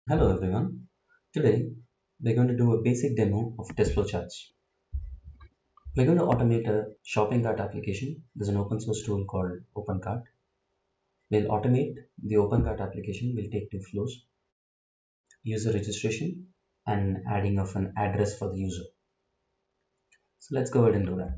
Hello everyone. Today we're going to do a basic demo of test flowcharts. We're going to automate a shopping cart application. There's an open source tool called OpenCart. We'll automate the OpenCart application. Will take two flows: user registration and adding of an address for the user. So let's go ahead and do that.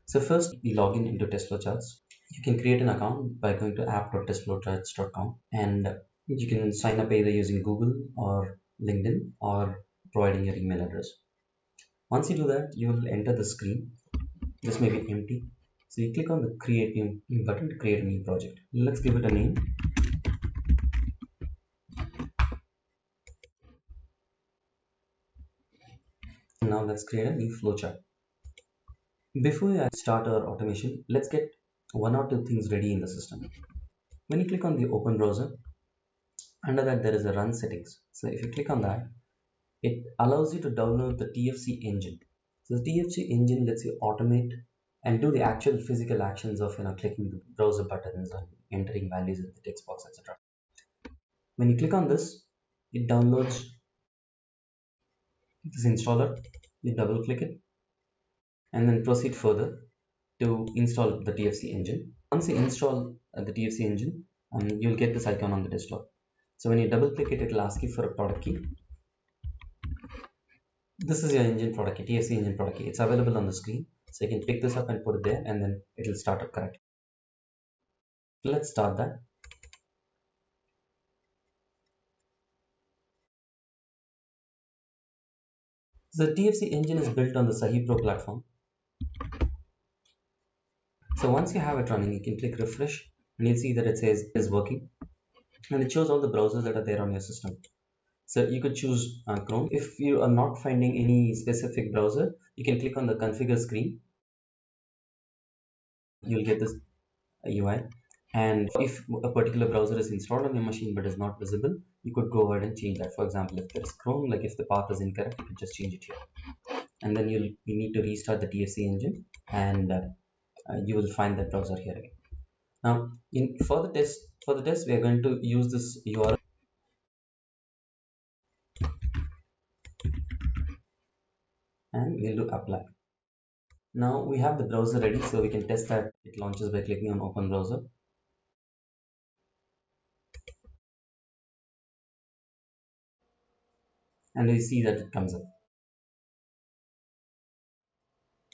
So first we log in into test flowcharts. You can create an account by going to app.testflowcharts.com and you can sign up either using Google or LinkedIn or providing your email address. Once you do that, you will enter the screen. This may be empty. So you click on the create new button to create a new project. Let's give it a name. Now let's create a new flowchart. Before I start our automation, let's get one or two things ready in the system. When you click on the open browser, under that there is a run settings. So if you click on that, it allows you to download the TFC engine. So the TFC engine lets you automate and do the actual physical actions of clicking the browser buttons and entering values in the text box, etc. When you click on this, it downloads this installer. You double click it and then proceed further to install the TFC engine. Once you install the TFC engine, you'll get this icon on the desktop. So when you double click it, it'll ask you for a product key. This is your engine product key, TFC engine product key. It's available on the screen. So you can pick this up and put it there and then it'll start up correctly. Let's start that. So the TFC engine is built on the Sahi Pro platform. So once you have it running, you can click refresh and you'll see that it says is working and it shows all the browsers that are there on your system. So you could choose Chrome. If you are not finding any specific browser, you can click on the configure screen. You'll get this UI. And if a particular browser is installed on your machine but is not visible, you could go ahead and change that. For example, if there is Chrome, like if the path is incorrect, you could just change it here. And then you need to restart the TFC engine and you will find that browser here again. Now, for the test, we are going to use this URL and we'll do apply. Now we have the browser ready, so we can test that it launches by clicking on open browser. And we see that it comes up.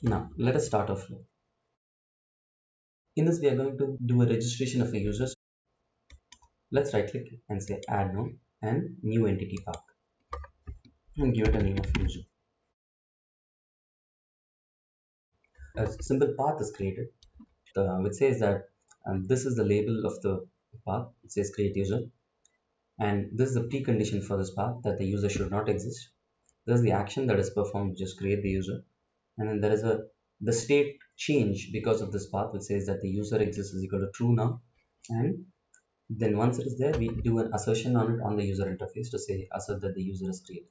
Now let us start off. In this, we are going to do a registration of the users. Let's right click and say add node and new entity path and give it a name of user. A simple path is created which says that this is the label of the path. It says create user, and this is the precondition for this path, that the user should not exist. This is the action that is performed, just create the user, and then there is the state change because of this path, which says that the user exists is equal to true now. And then once it is there, we do an assertion on it on the user interface to say assert that the user is created.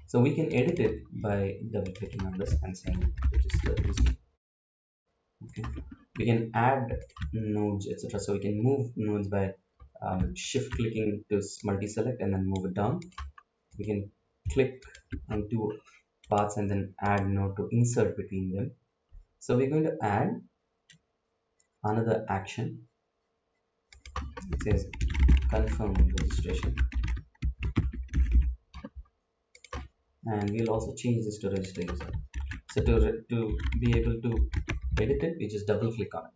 So we can edit it by double clicking on this and saying register user. Okay, we can add nodes, etc. So we can move nodes by shift clicking to multi-select and then move it down. We can click on two paths and then add node to insert between them. So we're going to add another action. It says confirm registration, and we'll also change this to register user. So to be able to edit it, we just double click on it.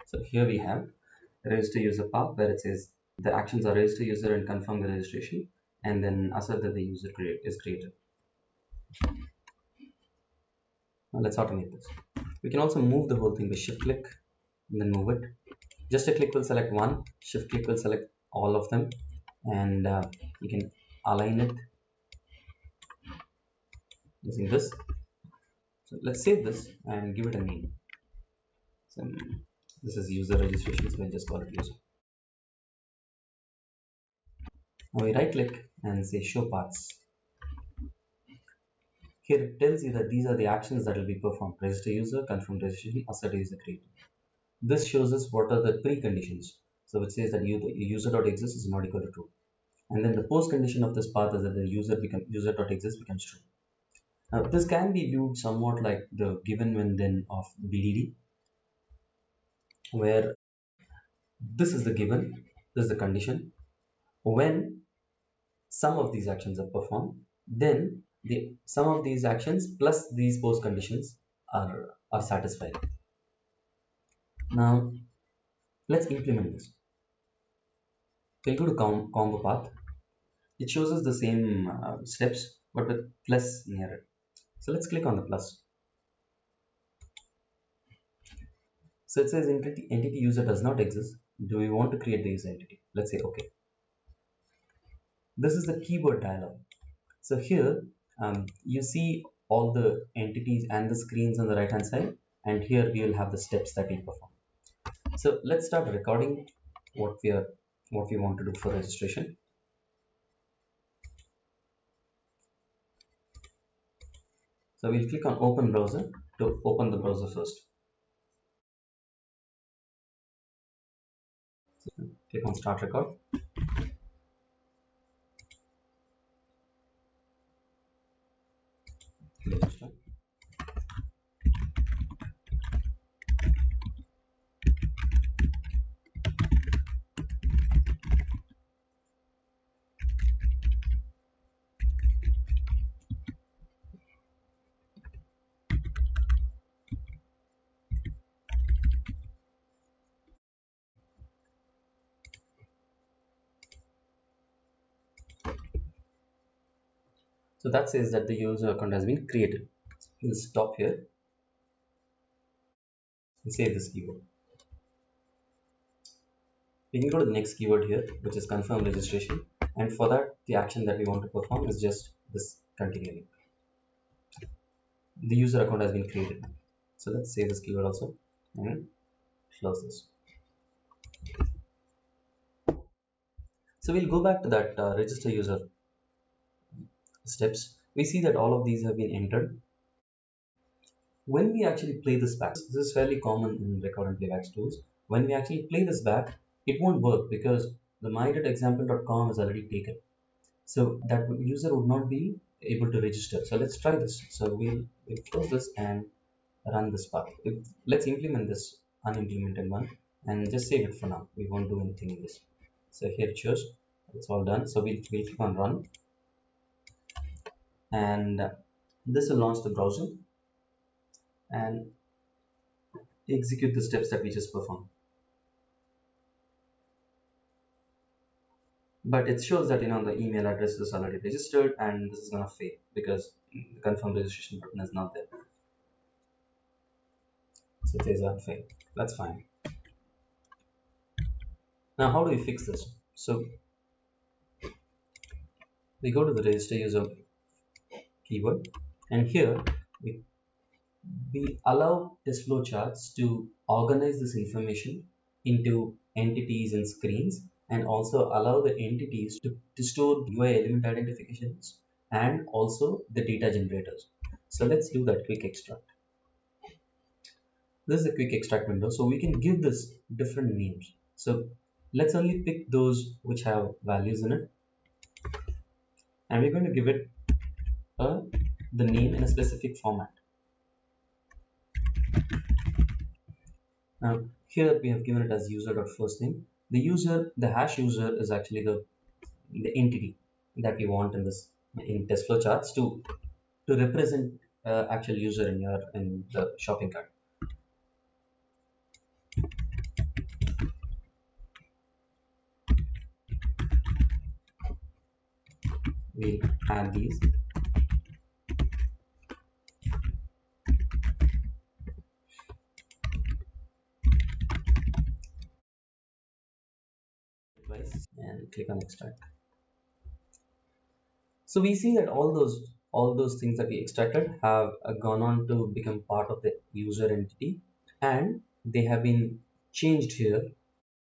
So here we have register user path, where it says the actions are register user and confirm the registration, and then assert that the user is created. Now let's automate this. We can also move the whole thing by shift click and then move it. Just a click will select one, shift click will select all of them, and you can align it using this. So let's save this and give it a name. So this is user registration, so we'll just call it user. Now we right click and say show paths. Here it tells you that these are the actions that will be performed: register user, confirm registration, assert user created. This shows us what are the preconditions. So which says that user.exists is not equal to true. And then the post condition of this path is that the user.exists becomes true. Now this can be viewed somewhat like the given when then of BDD, where this is the given, this is the condition. When some of these actions are performed, then the some of these actions plus these post conditions are satisfied. Now let's implement this. We'll go to combo path. It shows us the same steps but with plus near it. So let's click on the plus. So it says entity user does not exist. Do we want to create the user entity? Let's say okay. This is the keyword dialog. So here you see all the entities and the screens on the right hand side, and here we will have the steps that we perform. So let's start recording what we want to do for registration. So we'll click on open browser to open the browser first. So click on start record. Register. So that says that the user account has been created. We'll stop here and save this keyword. We can go to the next keyword here, which is confirm registration. And for that, the action that we want to perform is just this continuing. The user account has been created. So let's save this keyword also and close this. So we'll go back to that register user steps. We see that all of these have been entered. When we actually play this back, this is fairly common in record and playback tools. When we actually play this back, it won't work because the my.example.com is already taken. So that user would not be able to register. So let's try this. So we'll close this and run this path. Let's implement this unimplemented one and just save it for now. We won't do anything in this. So here it shows it's all done. So we'll click on run, and this will launch the browser and execute the steps that we just performed. But it shows that the email address is already registered, and this is gonna fail because the confirm registration button is not there. So it says that fail. That's fine. Now how do we fix this? So we go to the register user keyword, and here we allow test flow charts to organize this information into entities and screens, and also allow the entities to store UI element identifications and also the data generators. So let's do that quick extract. This is a quick extract window, so we can give this different names. So let's only pick those which have values in it, and we're going to give it the name in a specific format. Now here we have given it as user.firstname. The hash user is actually the entity that we want in test flow charts to represent actual user in the shopping cart. We'll add these. Twice and click on extract. So we see that all those things that we extracted have gone on to become part of the user entity, and they have been changed here.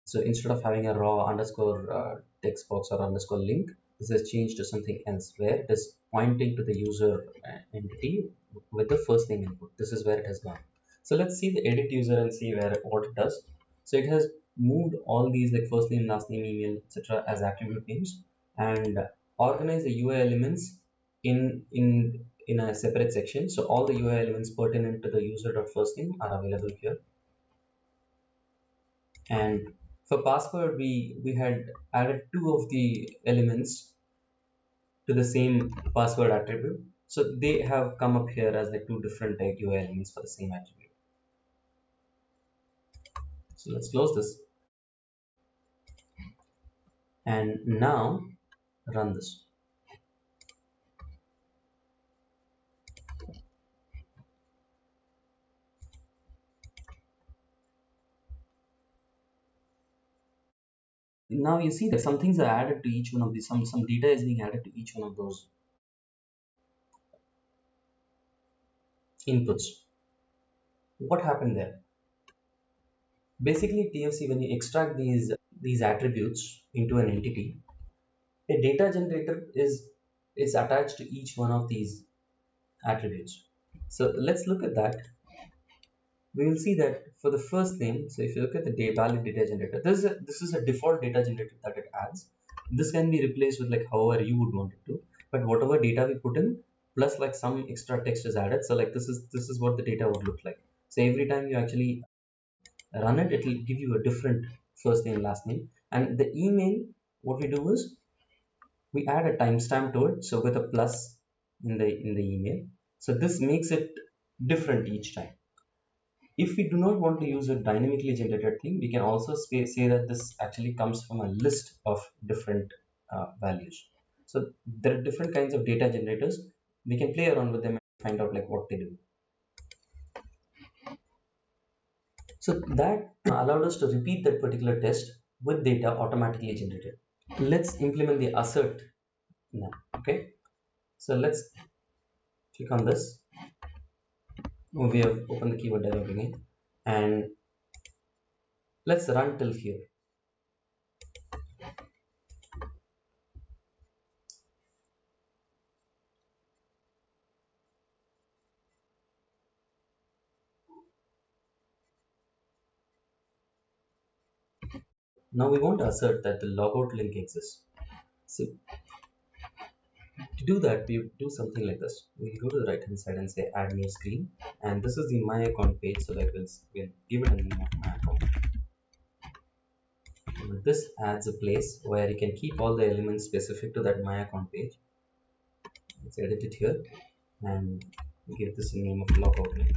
So instead of having a raw underscore text box or underscore link, this has changed to something else where it is pointing to the user entity with the first name input. This is where it has gone. So let's see the edit user and see what it does. So it has moved all these like first name, last name, email, etc. as attribute names, and organize the UI elements in a separate section. So all the UI elements pertinent to the user.first name are available here. And for password, we had added two of the elements to the same password attribute. So they have come up here as like two different UI elements for the same attribute. So let's close this and now run this. Now you see that some things are added to each one of these, some data is being added to each one of those inputs. What happened there? Basically, TFC, when you extract these attributes into an entity, a data generator is attached to each one of these attributes. So let's look at that. We will see that for the first name, so if you look at the valid data generator, this is a default data generator that it adds. This can be replaced with like however you would want it to, but whatever data we put in plus like some extra text is added. So like this is what the data would look like. So every time you actually run it, it will give you a different first name, last name. And the email, what we do is we add a timestamp to it, so with a plus in the email. So this makes it different each time. If we do not want to use a dynamically generated thing, we can also say that this actually comes from a list of different values. So there are different kinds of data generators. We can play around with them and find out like what they do. So that allowed us to repeat that particular test with data automatically generated. Let's implement the assert now. Okay, so let's click on this. We have opened the keyword dialog again, and let's run till here. Now we want to assert that the logout link exists. So to do that, we do something like this. We'll go to the right hand side and say add new screen, and this is the my account page. So like we'll give it a name of my account. And this adds a place where you can keep all the elements specific to that my account page. Let's edit it here and give this a name of logout link.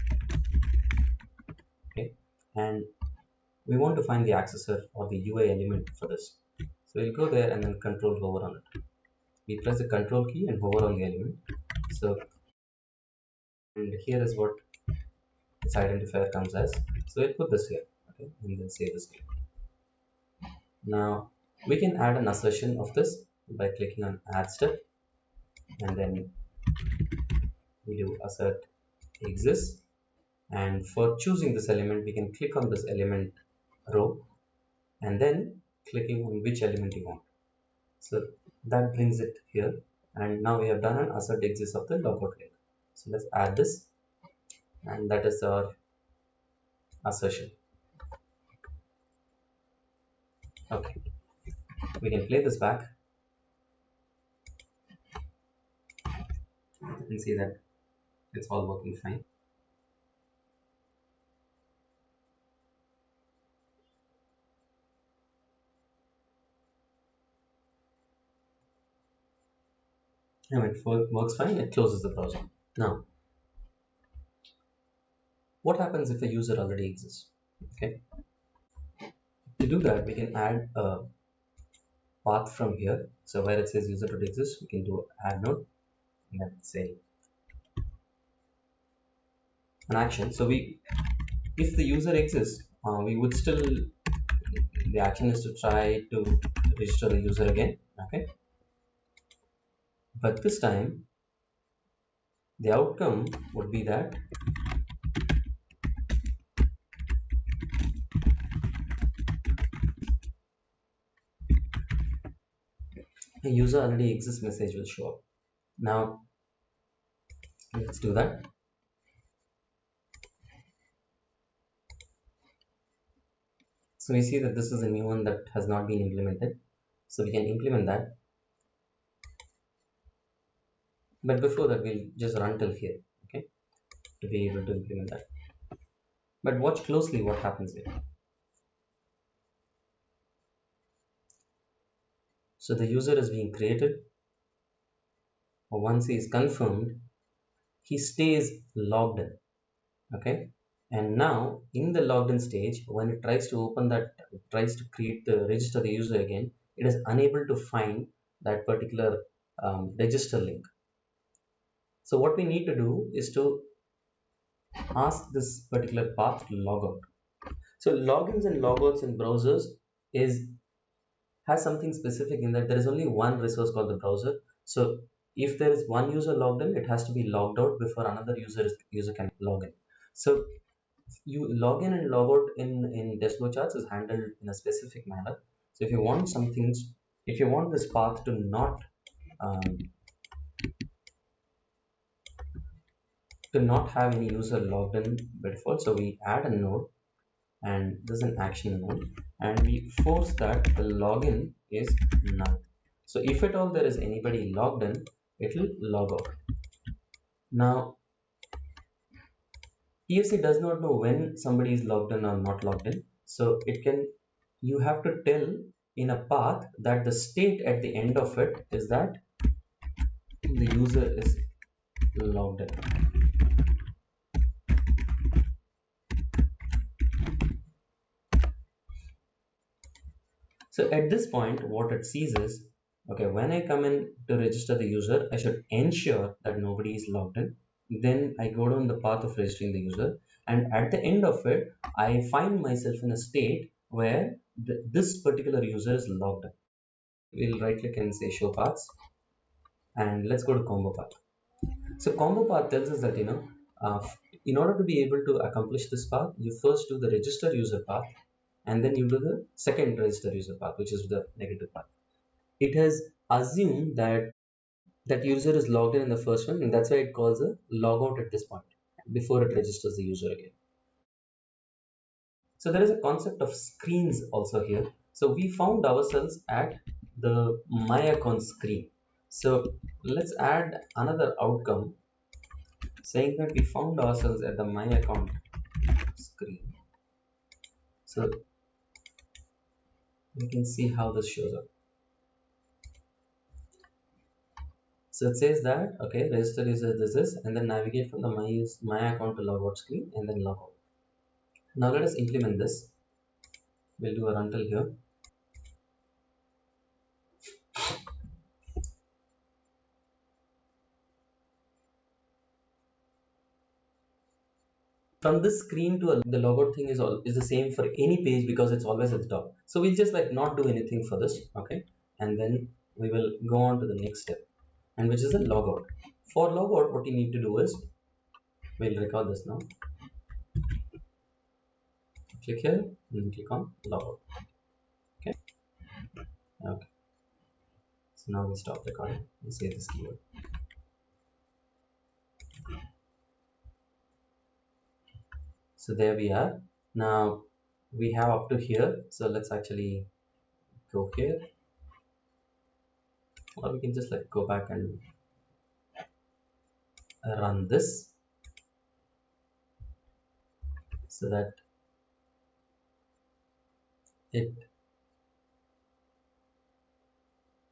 Okay, and we want to find the accessor or the UI element for this. So we'll go there and then control hover on it. We press the control key and hover on the element. So, and here is what its identifier comes as. So we'll put this here, okay, and then save this here. Now we can add an assertion of this by clicking on add step, and then we do assert exists. And for choosing this element, we can click on this element row and then clicking on which element you want. So that brings it here, and now we have done an assert exists of the logout link. So let's add this, and that is our assertion. Okay, we can play this back and see that it's all working fine. And it works fine, it closes the browser. Now, what happens if a user already exists? Okay, to do that, we can add a path from here. So where it says user.exist, we can do add node, and let's say an action. So if the user exists, we would still, the action is to try to register the user again. Okay, but this time the outcome would be that a user already exists message will show up. Now let's do that. So So we see that this is a new one that has not been implemented. So we can implement that. But before that, we'll just run till here, okay, to be able to implement that. But watch closely what happens here. So the user is being created. Once he is confirmed, he stays logged in, okay. And now in the logged in stage, when it tries to open that, tries to create the register the user again, it is unable to find that particular register link. So what we need to do is to ask this particular path to log out. So logins and logouts in browsers is has something specific in that there is only one resource called the browser. So if there is one user logged in, it has to be logged out before another user can log in. So you log in and log out in test flowcharts is handled in a specific manner. So if you want some things, if you want this path um, to not have any user logged in by default, so we add a node, and this is an action node, and we force that the login is null. So if at all there is anybody logged in, it will log out. Now TFC does not know when somebody is logged in or not logged in. So you have to tell in a path that the state at the end of it is that the user is logged in. So at this point, what it sees is, okay, when I come in to register the user, I should ensure that nobody is logged in. Then I go down the path of registering the user. And at the end of it, I find myself in a state where this particular user is logged in. We'll right click and say show paths. And let's go to combo path. So combo path tells us that, in order to be able to accomplish this path, you first do the register user path, and then you do the second register user path, which is the negative path. It has assumed that that user is logged in the first one, and that's why it calls a logout at this point before it registers the user again. So there is a concept of screens also here. So we found ourselves at the my account screen. So let's add another outcome saying that we found ourselves at the my account screen. So we can see how this shows up. So it says that, okay, register user this, and then navigate from the my account to logout screen and then logout. Now let us implement this. We'll do a run till here. From this screen to the logout thing is the same for any page because it's always at the top. So we'll just like not do anything for this, okay? And then we will go on to the next step, and which is the logout. For logout, what you need to do is we'll record this now. Click here and click on logout. Okay. Okay. So now we stop recording and save this keyword. So there we are. Now we have up to here. So let's actually go here, or we can just like go back and run this so that it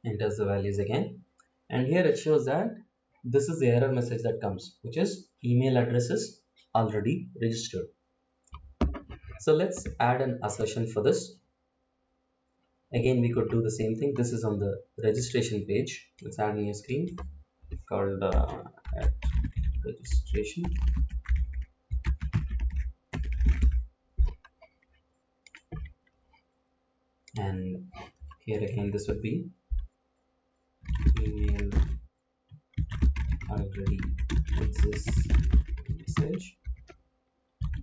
enters the values again. And here it shows that this is the error message that comes, which is email address is already registered. So let's add an assertion for this. Again, we could do the same thing. This is on the registration page. Let's add a new screen called at registration. And here again, this would be email already exists message,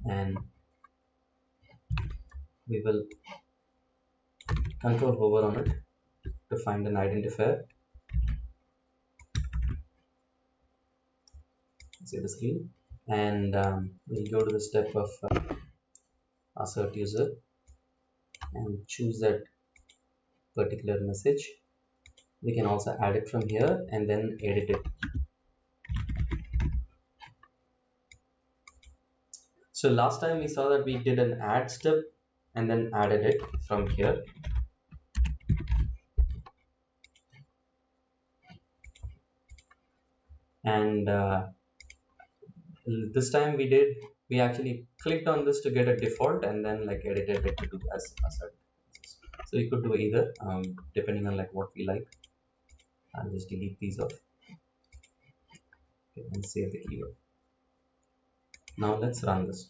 and we will control hover on it to find an identifier. See the screen, and we'll go to the step of assert user. and choose that particular message. We can also add it from here and then edit it. So last time we saw that we did an add step and then added it from here. And this time we actually clicked on this to get a default and then like edited it to do as a. So we could do either depending on like what we like. I'll just delete these off. Okay, and save the keyword. Now let's run this.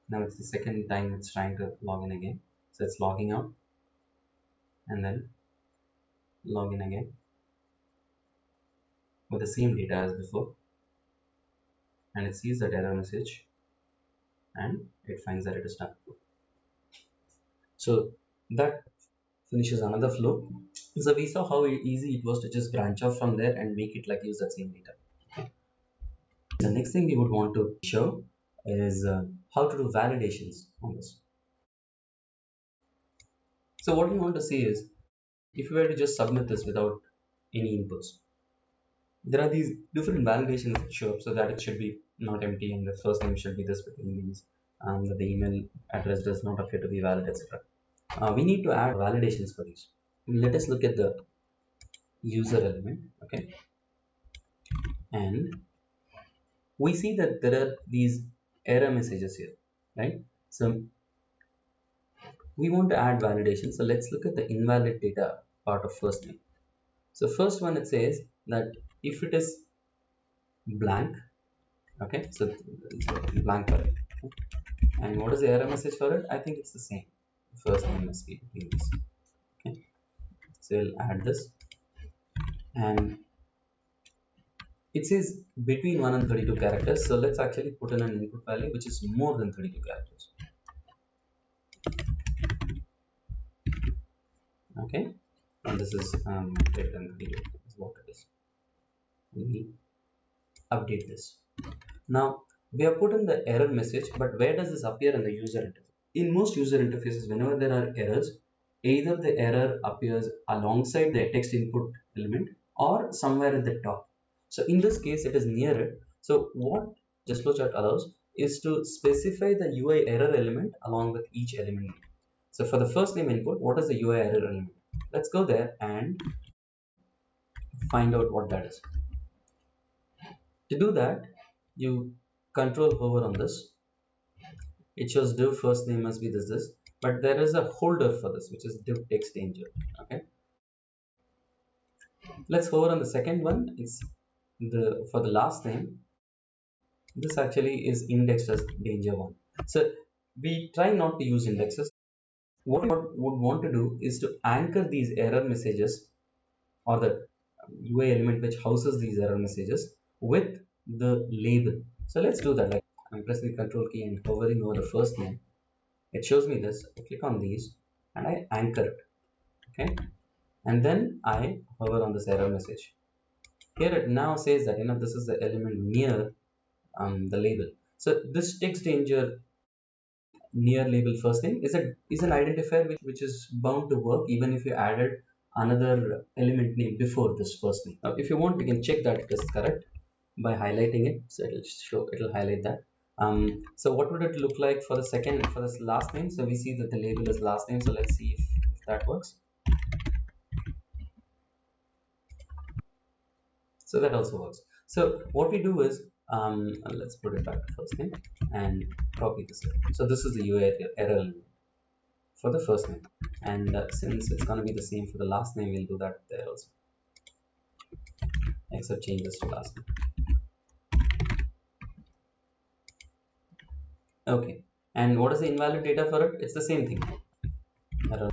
Now it's the second time it's trying to log in again. So it's logging out and then log in again with the same data as before, and it sees that error message and it finds that it is done. So that finishes another flow. So we saw how easy it was to just branch off from there and make it like use that same data. The next thing we would want to show is how to do validations on this. So what we want to see is if we were to just submit this without any inputs, there are these different validations that show up so that it should be not empty and the first name should be this between these, that the email address does not appear to be valid, etc. We need to add validations for these. Let us look at the user element, okay, and we see that there are these error messages here, right? So we want to add validation. So let's look at the invalid data part of first name. So first one, it says that if it is blank, okay, so blank for it. And what is the error message for it? I think it's the same. First name must be this. Okay, so we'll add this, and it says between 1 and 32 characters. So let's actually put in an input value which is more than 32 characters. Okay, and this is greater than 32 is what it is. We update this. Now we have put in the error message, but where does this appear in the user interface? In most user interfaces, whenever there are errors, either the error appears alongside the text input element or somewhere at the top. So in this case, it is near it. So what JustFlowChart allows is to specify the UI error element along with each element. So for the first name input, what is the UI error element? Let's go there and find out what that is. To do that, you control hover on this. It shows div first name must be this, but there is a holder for this, which is div text danger. Okay, let's hover on the second one. It's the for the last name. This actually is indexed as danger one. So we try not to use indexes. What we would want to do is to anchor these error messages or the UI element which houses these error messages with the label. So let's do that. Like I'm pressing the control key and hovering over the first name. It shows me this. I click on these and I anchor it. Okay, and then I hover on this error message. Here it now says that this is the element near the label. So this text danger near label first name is an identifier which is bound to work even if you added another element name before this first name. Now if you want, you can check that it is correct by highlighting it. So it'll highlight that. So what would it look like for this last name? So we see that the label is last name. So let's see if that works. So that also works. So what we do is let's put it back to first name and copy this. So this is the UI error for the first name, and since it's going to be the same for the last name, we'll do that there also, except changes to last name. Okay, and what is the invalid data for it? It's the same thing. Error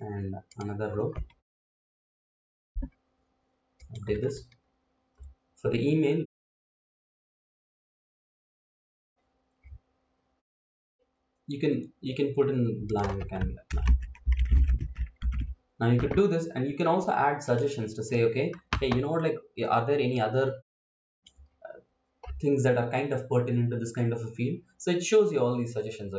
and another row. Update this. For the email, you can put in blank and blank. Now you could do this, and you can also add suggestions to say, okay, hey, you know what, like, are there any other things that are kind of pertinent to this kind of a field? So it shows you all these suggestions.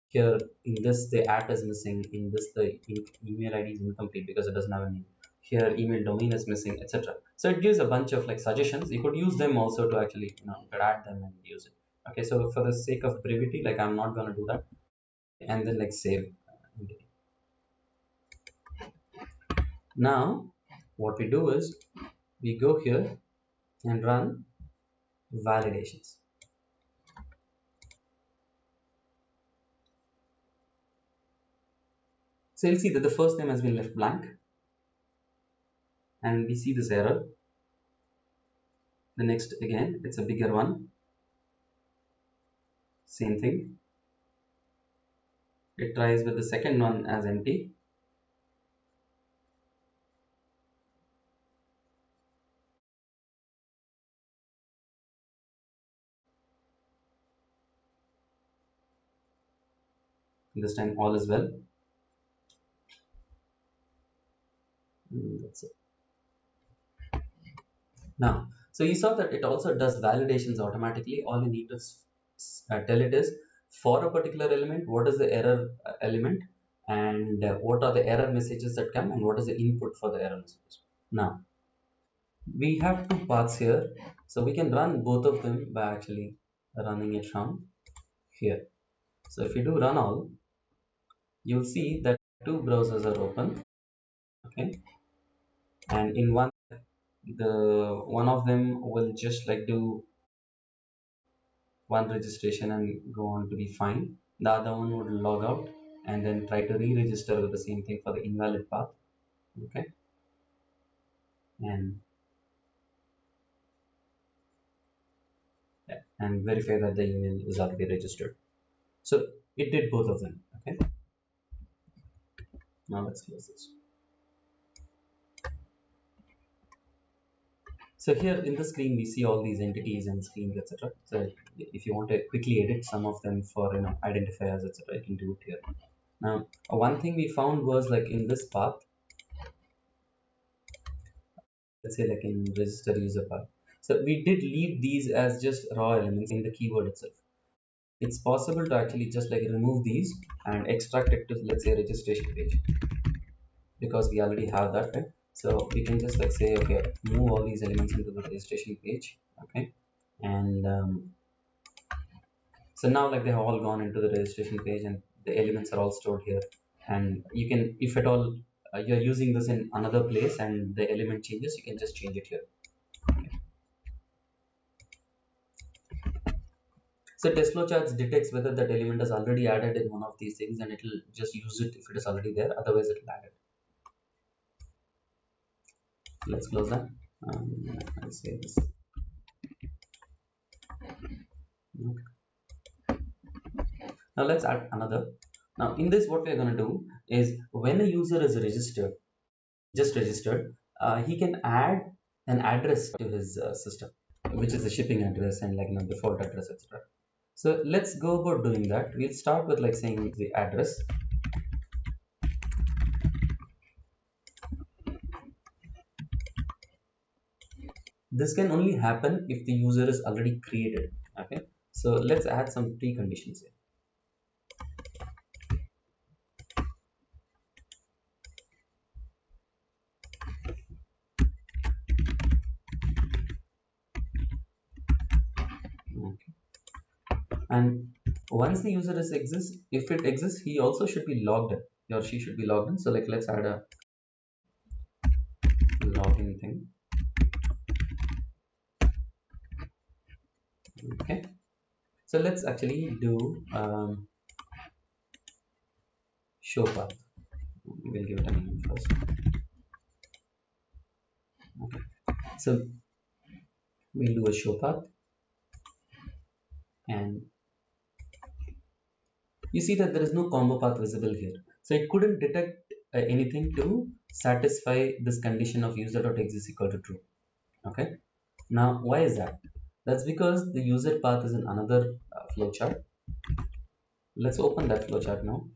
Here in this, the at is missing. In this, the email ID is incomplete because it doesn't have a name. Here, email domain is missing, etc. So it gives a bunch of like suggestions. You could use them also to actually, you could add them and use it. Okay, so for the sake of brevity, like, I'm not going to do that. And then like save. Now what we do is we go here and run validations. So you'll see that the first name has been left blank, and we see this error. The next, again, it's a bigger one, same thing. It tries with the second one as empty. This time all is well. That's it. Now, so you saw that it also does validations automatically. All you need to tell it is, for a particular element, what is the error element, and what are the error messages that come, and what is the input for the error messages. Now, we have two paths here, so we can run both of them by actually running it from here. So if you do run all, you'll see that two browsers are open. Okay, and in one, the one of them will just like do one registration and go on to be fine. The other one would log out and then try to re-register with the same thing for the invalid path. Okay, and and verify that the email is already registered. So it did both of them. Okay, now let's close this. So here in the screen we see all these entities and screens, etc. So if you want to quickly edit some of them for identifiers, etc., you can do it here. Now one thing we found was, like, in this path, let's say like in register user path, so we did leave these as just raw elements in the keyword itself. It's possible to actually just like remove these and extract it to, let's say, registration page, because we already have that, right? So we can just like say, okay, move all these elements into the registration page. Okay, and so now, like, they have all gone into the registration page and the elements are all stored here. And you can, if at all you're using this in another place and the element changes, you can just change it here. So test flowcharts detects whether that element is already added in one of these things, and it will just use it if it is already there. Otherwise, it will add it. Let's close that. I'll save this. Okay. Now let's add another. Now in this, what we're going to do is, when a user is registered, just registered, he can add an address to his system, which is a shipping address and, like, default address, etc. So let's go about doing that. We'll start with like saying the address. This can only happen if the user is already created. Okay, so let's add some preconditions here. Okay. And once the user is exists, if it exists, he also should be logged in. He or she should be logged in. So like, let's add a login thing. Okay, so let's actually do show path. We'll give it a name first. Okay, so we'll do a show path, and you see that there is no combo path visible here. So it couldn't detect anything to satisfy this condition of user.exist is equal to true. Okay, now why is that? That's because the user path is in another flowchart. Let's open that flowchart now.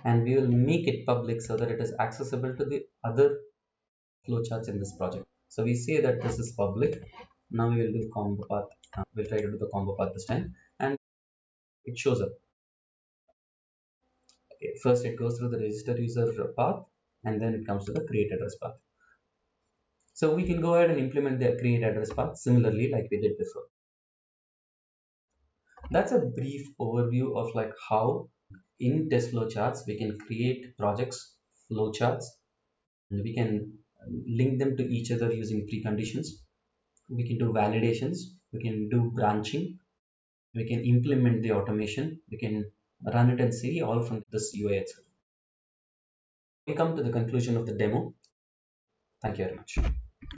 and we will make it public so that it is accessible to the other flowcharts in this project. So we say that this is public. Now we will do combo path. We'll try to do the combo path this time, and it shows up. Okay, first it goes through the register user path, and then it comes to the create address path. So we can go ahead and implement the create address path similarly like we did before. That's a brief overview of like how in test flowcharts we can create projects, flowcharts, and we can link them to each other using preconditions. We can do validations, we can do branching, we can implement the automation, we can run it and see all from this UI itself. We come to the conclusion of the demo. Thank you very much.